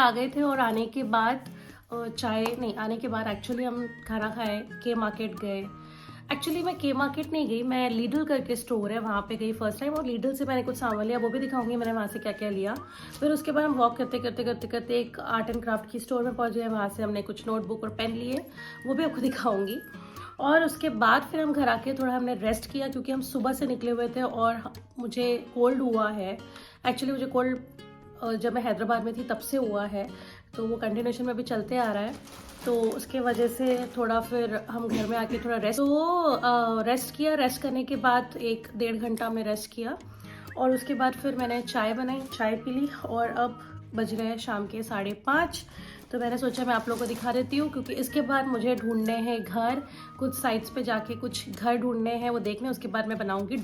आ गए थे और आने के बाद चाय नहीं, आने के बाद एक्चुअली हम खाना खाए, के मार्केट गए। एक्चुअली मैं के मार्केट नहीं गई, मैं लीडल करके स्टोर है वहाँ पे गई फर्स्ट टाइम, और लीडल से मैंने कुछ सामान लिया, वो भी दिखाऊंगी मैंने वहाँ से क्या क्या लिया। फिर उसके बाद हम वॉक करते करते करते करते एक आर्ट एंड क्राफ्ट की स्टोर में पहुँच गए, वहाँ से हमने कुछ नोटबुक और पेन लिए, वो भी आपको दिखाऊंगी। और उसके बाद फिर हम घर आके थोड़ा हमने रेस्ट किया, क्योंकि हम सुबह से निकले हुए थे और मुझे कोल्ड हुआ है। एक्चुअली मुझे कोल्ड जब मैं हैदराबाद में थी तब से हुआ है, तो वो कंटिन्यूशन में भी चलते आ रहा है, तो उसके वजह से थोड़ा फिर हम घर में आके थोड़ा रेस्ट किया। रेस्ट करने के बाद 1-1.5 घंटा हमने रेस्ट किया, और उसके बाद फिर मैंने चाय बनाई, चाय पी ली, और अब बज रहे हैं शाम के 5:30। तो मैंने सोचा मैं आप लोगों को दिखा देती हूँ, क्योंकि इसके बाद मुझे ढूंढने हैं घर, कुछ साइट्स पे जाके कुछ घर ढूंढने हैं, वो देखने। उसके बाद मैं बनाऊंगी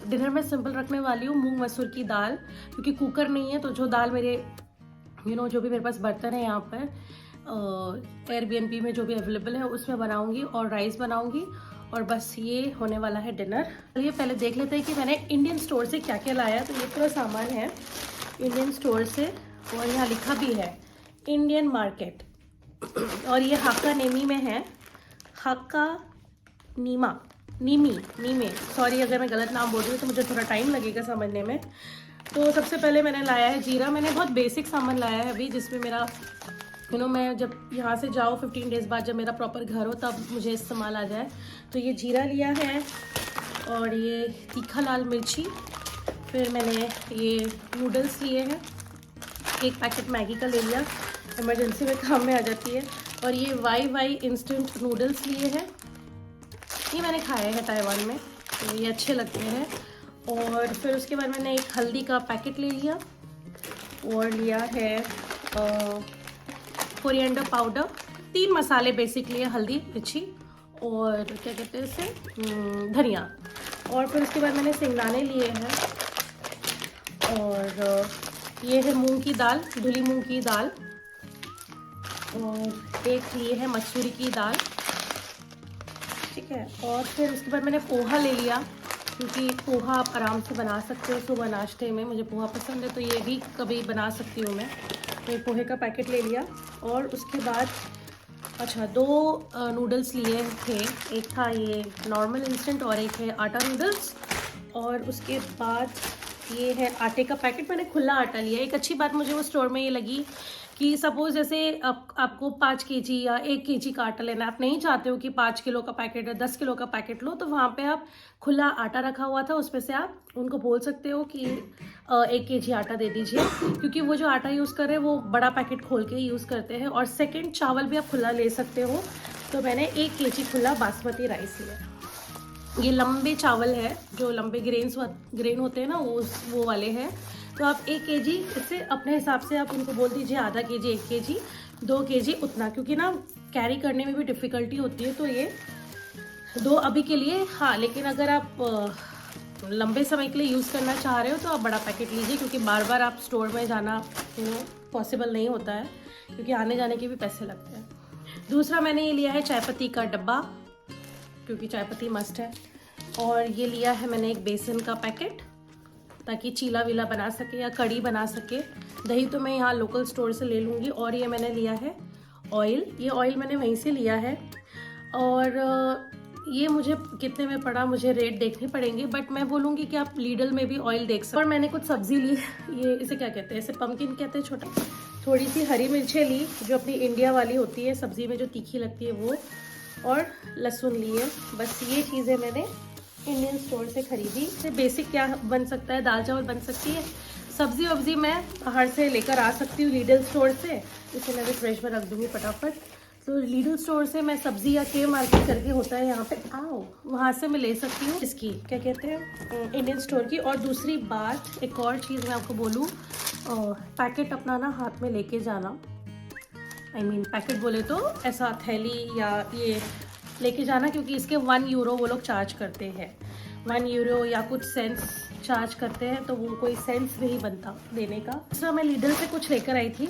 डिनर में सिंपल रखने वाली हूँ, मूंग मसूर की दाल, क्योंकि कुकर नहीं है, तो जो दाल मेरे जो भी मेरे पास बर्तन है यहाँ पर एयरबीएनबी में जो भी अवेलेबल है उसमें बनाऊंगी, और राइस बनाऊंगी, और बस ये होने वाला है डिनर। चलिए पहले देख लेते हैं कि मैंने इंडियन स्टोर से क्या क्या लाया। तो ये पूरा सामान है इंडियन स्टोर से, और यहाँ लिखा भी है इंडियन मार्केट, और ये हाका नेमी में है, हाका नीमे, सॉरी अगर मैं गलत नाम बोल रही हूँ तो मुझे थोड़ा टाइम लगेगा समझने में। तो सबसे पहले मैंने लाया है जीरा। मैंने बहुत बेसिक सामान लाया है अभी, जिसमें मेरा मैं जब यहाँ से जाऊँ 15 डेज़ बाद, जब मेरा प्रॉपर घर हो, तब मुझे इस्तेमाल आ जाए। तो ये जीरा लिया है, और ये तीखा लाल मिर्ची, फिर मैंने ये नूडल्स लिए हैं, एक पैकेट मैगी का ले लिया, इमरजेंसी में काम में आ जाती है, और ये वाई इंस्टेंट नूडल्स लिए हैं, ये मैंने खाए हैं ताइवान में, तो ये अच्छे लगते हैं। और फिर उसके बाद मैंने एक हल्दी का पैकेट ले लिया, और लिया है कोरिएंडर पाउडर, 3 मसाले बेसिकली है, हल्दी, मिर्ची और क्या कहते हैं इसे, धनिया। और फिर उसके बाद मैंने सिंगदाने लिए हैं, और ये है मूंग की दाल, धुली मूंग की दाल, और एक लिए है मसूरी की दाल, ठीक है। और फिर उसके बाद मैंने पोहा ले लिया, क्योंकि पोहा आप आराम से बना सकते हो सुबह नाश्ते में, मुझे पोहा पसंद है, तो ये भी कभी बना सकती हूँ मैं। तो पोहे का पैकेट ले लिया, और उसके बाद 2 नूडल्स लिए थे, एक था ये नॉर्मल इंस्टेंट और एक है आटा नूडल्स। और उसके बाद ये है आटे का पैकेट, मैंने खुला आटा लिया। एक अच्छी बात मुझे वो स्टोर में ये लगी कि सपोज़ जैसे आपको 5 kg या 1 kg का आटा लेना है, आप नहीं चाहते हो कि 5 किलो का पैकेट है 10 किलो का पैकेट लो, तो वहाँ पे आप खुला आटा रखा हुआ था, उसमें से आप उनको बोल सकते हो कि 1 kg आटा दे दीजिए, क्योंकि वो जो आटा यूज़ कर रहे हैं वो बड़ा पैकेट खोल के यूज़ करते हैं। और सेकेंड, चावल भी आप खुला ले सकते हो, तो मैंने 1 kg खुला बासमती राइस लिया। ये लंबे चावल है, जो लंबे ग्रेन होते हैं ना, वो वाले हैं। तो आप 1 kg, इससे अपने हिसाब से आप उनको बोल दीजिए आधा kg, 1 kg, 2 kg, उतना, क्योंकि ना कैरी करने में भी डिफ़िकल्टी होती है। तो ये 2 अभी के लिए, हाँ, लेकिन अगर आप लंबे समय के लिए यूज़ करना चाह रहे हो तो आप बड़ा पैकेट लीजिए, क्योंकि बार बार आप स्टोर में जाना पॉसिबल नहीं होता है, क्योंकि आने जाने के भी पैसे लगते हैं। दूसरा मैंने ये लिया है चाय पत्ती का डब्बा, क्योंकि चाय पत्ती मस्ट है। और ये लिया है मैंने एक बेसन का पैकेट, ताकि चीला वीला बना सके या कड़ी बना सके। दही तो मैं यहाँ लोकल स्टोर से ले लूँगी। और ये मैंने लिया है ऑयल, ये ऑयल मैंने वहीं से लिया है, और ये मुझे कितने में पड़ा, मुझे रेट देखने पड़ेंगे, बट मैं बोलूँगी कि आप लीडल में भी ऑयल देख सकते। और मैंने कुछ सब्ज़ी ली, ये इसे क्या कहते हैं, इसे पम्पकिन कहते हैं, छोटा। थोड़ी सी हरी मिर्चें ली, जो अपनी इंडिया वाली होती है सब्ज़ी में, जो तीखी लगती है वो, और लहसुन लिए। बस ये चीज़ें मैंने इंडियन स्टोर से खरीदी। इससे बेसिक क्या बन सकता है, दाल चावल बन सकती है। सब्जी वब्जी मैं बाहर से लेकर आ सकती हूँ लीडल स्टोर से, इसे मैं भी फ्रिज में रख दूँगी फटाफट। तो लीडल स्टोर से मैं सब्जी या के मार्केट करके होता है यहाँ पे, वहाँ से मैं ले सकती हूँ इसकी क्या कहते हैं, इंडियन स्टोर की। और दूसरी बात, एक और चीज़ मैं आपको बोलूँ, पैकेट अपना ना हाथ में लेके जाना, पैकेट बोले तो ऐसा थैली या ये लेके जाना, क्योंकि इसके 1 यूरो वो लोग चार्ज करते हैं, 1 यूरो या कुछ सेंट्स चार्ज करते हैं, तो वो कोई सेंस नहीं बनता देने का। दूसरा मैं लीडल से कुछ लेकर आई थी।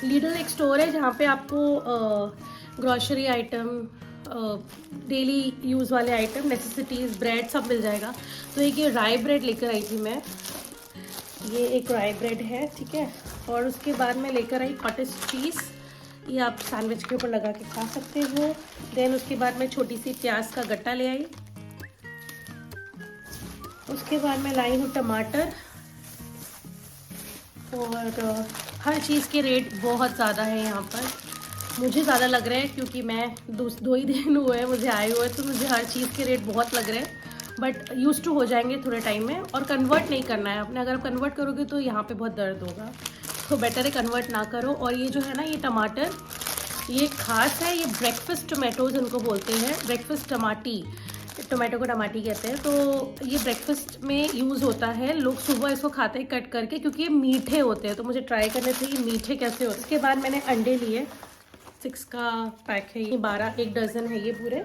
लीडल एक स्टोर है जहाँ पे आपको ग्रॉसरी आइटम, डेली यूज़ वाले आइटम, नेसेसिटीज़, ब्रेड सब मिल जाएगा। तो एक ये राई ब्रेड लेकर आई थी मैं, ये एक राई ब्रेड है, ठीक है। और उसके बाद मैं लेकर आई कॉटेज चीज़, ये आप सैंडविच के ऊपर लगा के खा सकते हो। देन उसके बाद मैं छोटी सी प्याज का गट्टा ले आई। उसके बाद मैं लाई हूँ टमाटर। और हर चीज़ के रेट बहुत ज़्यादा है यहाँ पर, मुझे ज़्यादा लग रहा है क्योंकि मैं दो ही दिन हुए हैं मुझे आए हुए, तो मुझे हर चीज़ के रेट बहुत लग रहे हैं। बट यूज़ टू हो जाएंगे थोड़े टाइम में। और कन्वर्ट नहीं करना है आपने, अगर आप कन्वर्ट करोगे तो यहाँ पे बहुत दर्द होगा, तो बेटर है कन्वर्ट ना करो। और ये जो है ना, ये टमाटर, ये खास है, ये ब्रेकफास्ट टमाटोज इनको बोलते हैं, ब्रेकफास्ट टमाटी, टमाटो को टमाटी कहते हैं। तो ये ब्रेकफास्ट में यूज़ होता है, लोग सुबह इसको खाते हैं कट करके, क्योंकि ये मीठे होते हैं। तो मुझे ट्राई करने थे ये मीठे कैसे होते हैं। उसके बाद मैंने अंडे लिए, 6 का पैक है ये, 12, 1 डज़न है ये पूरे।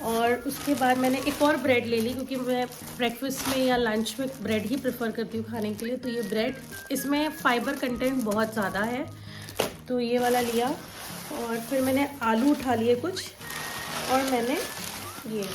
और उसके बाद मैंने एक और ब्रेड ले ली, क्योंकि मैं ब्रेकफास्ट में या लंच में ब्रेड ही प्रेफर करती हूँ खाने के लिए। तो ये ब्रेड, इसमें फाइबर कंटेंट बहुत ज़्यादा है, तो ये वाला लिया। और फिर मैंने आलू उठा लिए कुछ, और मैंने ये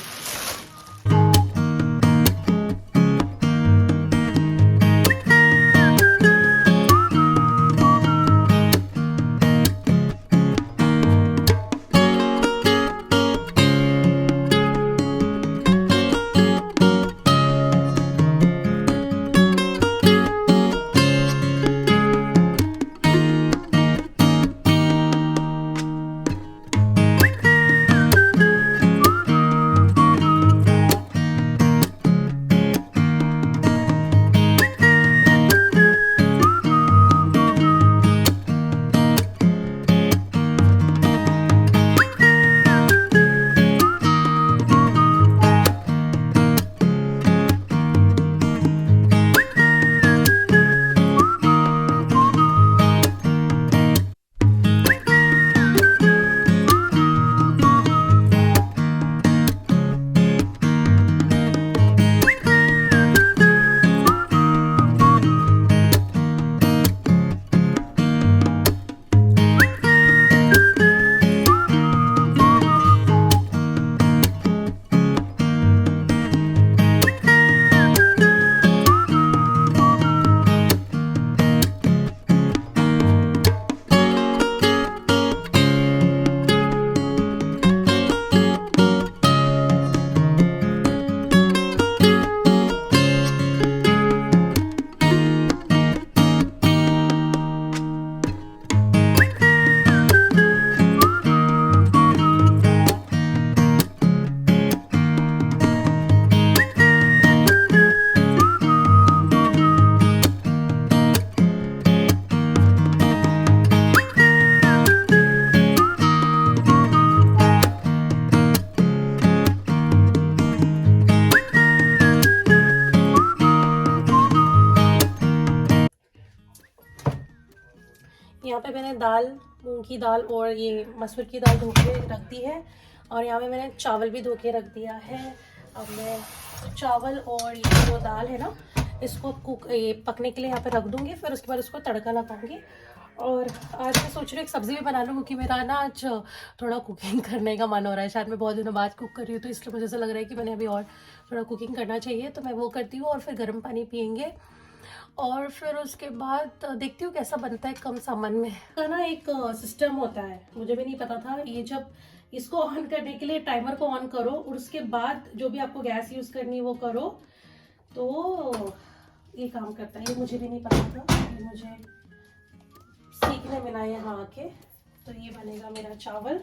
यहाँ पे मैंने दाल, मूंग की दाल और ये मसूर की दाल धो के रख दी है। और यहाँ पे मैंने चावल भी धो के रख दिया है। अब मैं चावल और ये जो दाल है ना, इसको पकने के लिए यहाँ पे रख दूँगी, फिर उसके बाद इसको तड़का लगाऊंगी। और आज मैं सोच रही हूँ एक सब्ज़ी भी बना लूँ, क्योंकि मेरा ना आज थोड़ा कुकिंग करने का मन हो रहा है। शायद मैं बहुत दिनों बाद कुक कर रही हूँ, तो इसलिए मुझे ऐसा लग रहा है कि मैंने अभी और थोड़ा कुकिंग करना चाहिए। तो मैं वो करती हूँ, और फिर गर्म पानी पियेंगे। और फिर उसके बाद देखती हूँ कैसा बनता है कम सामान में। का ना एक सिस्टम होता है, मुझे भी नहीं पता था ये। जब इसको ऑन करने के लिए टाइमर को ऑन करो, और उसके बाद जो भी आपको गैस यूज़ करनी है वो करो, तो ये काम करता है। ये मुझे भी नहीं पता था, ये मुझे सीखने मिला यहाँ आके। तो ये बनेगा मेरा चावल।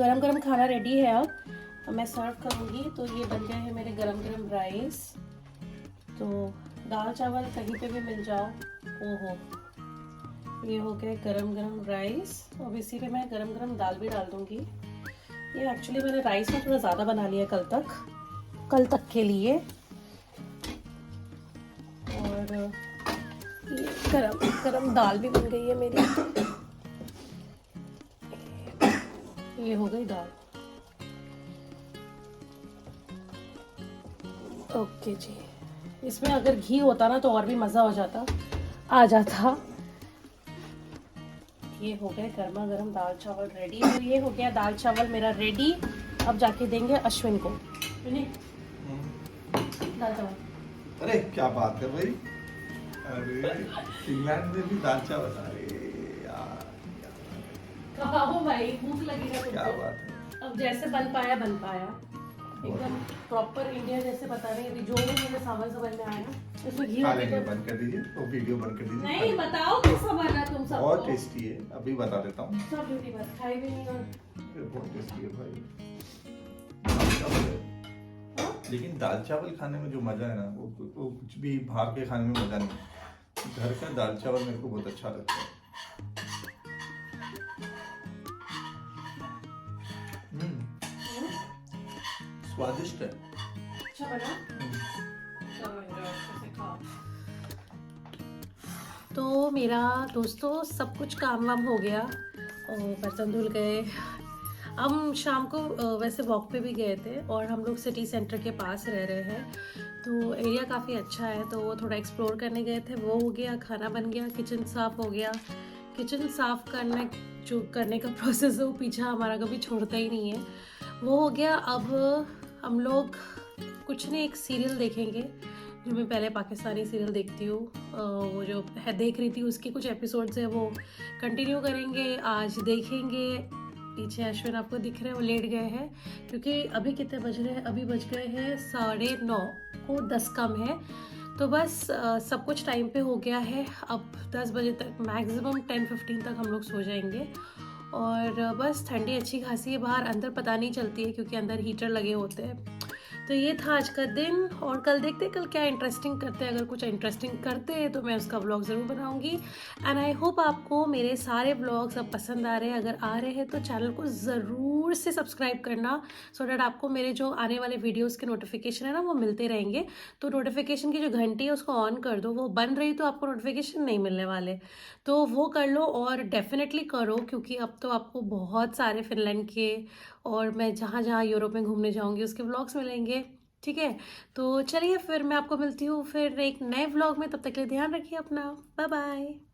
गरम गरम खाना रेडी है। अब मैं सर्व करूँगी। तो ये बन गए हैं मेरे गरम गरम राइस। तो दाल चावल कहीं पे भी मिल जाओ, ओहो, ये हो गए गरम गरम राइस। अब इसी पे मैं गरम गरम दाल भी डाल दूँगी। ये एक्चुअली मैंने राइस में थोड़ा ज़्यादा बना लिया कल तक के लिए। और ये गरम गरम दाल भी बन गई है मेरी। ये हो गई दाल। ओके जी, इसमें अगर घी होता ना तो और भी मज़ा आ जाता। ये हो गए गर्मा गर्म दाल चावल रेडी। तो ये हो गया दाल चावल मेरा रेडी। अब जाके देंगे अश्विन को। दाल चावल। अरे क्या बात है भाई, अरे इंग्लैंड में भी दाल चावल, अरे यार खाओ भाई, भूख लगेगा क्या तुमको। बात है। अब जैसे बन पाया एकदम प्रॉपर इंडिया जैसे बता रहे हैं। अभी जो भी मुझे सामान समझ में आया उसमें घी खा होगी लेंगे, तो बंद कर दीजिए वो वीडियो बंद कर दीजिए। नहीं बताओ कैसा बना तुम सब। बहुत टेस्टी है, अभी बता देता हूँ। सब ड्यूटी बस खाई भी नहीं और बहुत टेस्टी है भाई दाल चावल है। लेकिन दाल चावल खाने में जो मजा है ना वो कुछ भी बाहर के खाने में मजा नहीं। घर का दाल चावल मेरे को बहुत अच्छा लगता है। स्वादिष्ट है। अच्छा बना। चलो अच्छे से खाओ। तो मेरा दोस्तों सब कुछ काम वाम हो गया और बर्तन धुल गए। हम शाम को वैसे वॉक पे भी गए थे और हम लोग सिटी सेंटर के पास रह रहे हैं तो एरिया काफ़ी अच्छा है, तो वो थोड़ा एक्सप्लोर करने गए थे। वो हो गया, खाना बन गया, किचन साफ़ हो गया। किचन साफ़ करने का प्रोसेस है वो पीछा हमारा कभी छोड़ता ही नहीं है। वो हो गया। अब हम लोग कुछ नहीं, एक सीरियल देखेंगे जो मैं पहले पाकिस्तानी सीरियल देखती हूँ। वो जो है देख रही थी उसके कुछ एपिसोड्स है वो कंटिन्यू करेंगे, आज देखेंगे। पीछे अश्विन आपको दिख रहे हैं, वो लेट गए हैं क्योंकि अभी कितने बज रहे हैं, अभी बज गए हैं 9:30 को 10 कम है। तो बस सब कुछ टाइम पे हो गया है। अब 10 बजे तक मैक्सिमम 10-15 तक हम लोग सो जाएंगे। और बस ठंडी अच्छी खासी है बाहर, अंदर पता नहीं चलती है क्योंकि अंदर हीटर लगे होते हैं। तो ये था आज का दिन और कल देखते हैं कल क्या इंटरेस्टिंग करते हैं। अगर कुछ इंटरेस्टिंग करते हैं तो मैं उसका व्लॉग ज़रूर बनाऊंगी। एंड आई होप आपको मेरे सारे व्लॉग्स अब पसंद आ रहे हैं। अगर आ रहे हैं तो चैनल को ज़रूर से सब्सक्राइब करना सो डैट आपको मेरे जो आने वाले वीडियोज़ के नोटिफिकेशन है ना वो मिलते रहेंगे। तो नोटिफिकेशन की जो घंटी है उसको ऑन कर दो, वो बन रही तो आपको नोटिफिकेशन नहीं मिलने वाले, तो वो कर लो और डेफिनेटली करो क्योंकि अब तो आपको बहुत सारे फिनलैंड के और मैं जहाँ जहाँ यूरोप में घूमने जाऊँगी उसके व्लॉग्स मिलेंगे। ठीक है, तो चलिए फिर मैं आपको मिलती हूँ फिर एक नए व्लॉग में। तब तक के लिए ध्यान रखिए अपना। Bye bye.